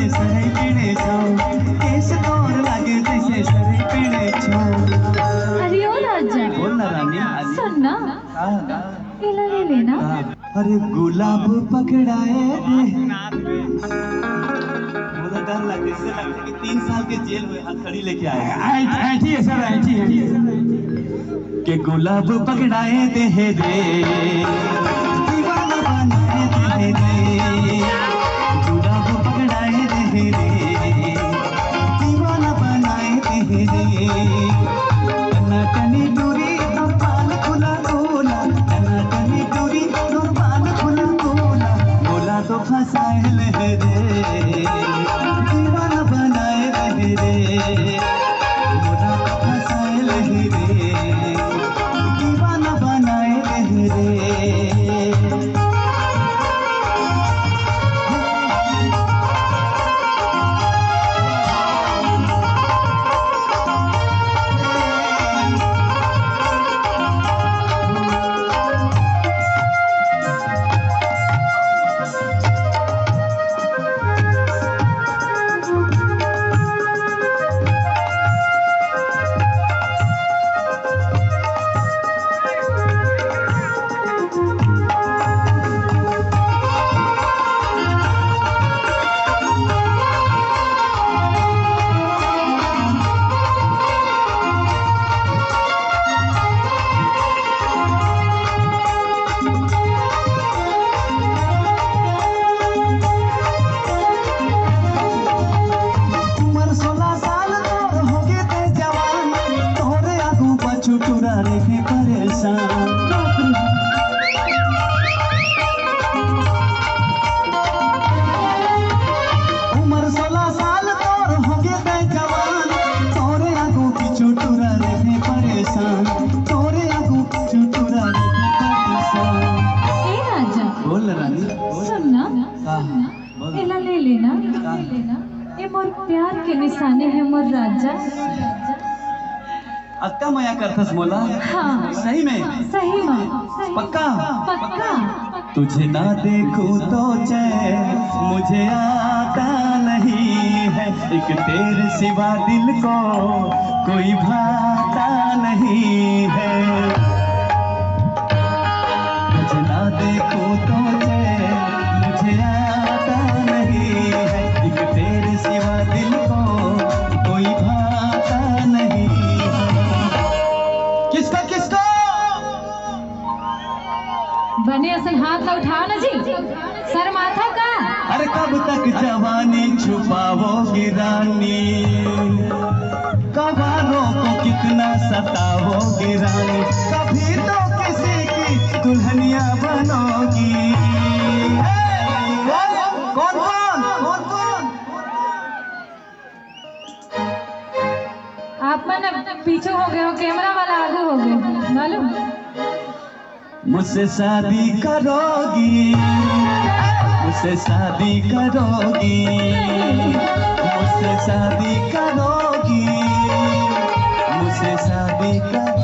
जैसे सरे पीड़े छो, केस तोर लागे जैसे सरे पीड़े छो। अरे ओ राजा बोल ना रानी। सुन ना, इला ले लेना। अरे गुलाब पकड़ाए दे, मुझे डर लगता है, इससे लगता है कि 3 साल के जेल में हथकड़ी लेके आएगा। ऐठी है सर, ऐठी है कि गुलाब पकड़ाए दे रे, दीवाना बनाए दे रे, गुलाब पकड़ाए दे रे, दीवाना बनाए दे रे। टनाटनी डोरी और बाल खुला खोला, टनाटनी डोरी और बाल खुला खोला, बोला तो फंसाए ले रे, दीवाना बनाए दे रे, बोला तो फंसाए ले रे, दीवाना बनाए दे रे। इला ले लेना, ये मोर प्यार के निशाने है मोर राजा। अक्का मया करथस मोला। हाँ सही में, सही में, पक्का पक्का। तुझे ना देखूं तो चैन मुझे आता नहीं है, एक तेरे सिवा दिल को कोई भाता नहीं है। तुझे ना देखूं तो चैन मुझे आता नहीं है, एक तेरे सिवा दिल को कोई भाता नहीं है। किसका किसका बने असन हाथ ना उठाओ ना जी, सर माथा का। अरे कब तक जवानी छुपाओगी रानी, कवारों को कितना सताओगी रानी, कभी तो किसी की दुल्हनिया बनोगी। कौन कौन कौन कौन? आप मन पीछे हो गए हो, कैमरा वाला आगे हो गए मालूम। मुझसे शादी करोगी, मुझसे शादी करोगी, मुझसे शादी करोगी, मुझसे शादी करोगी।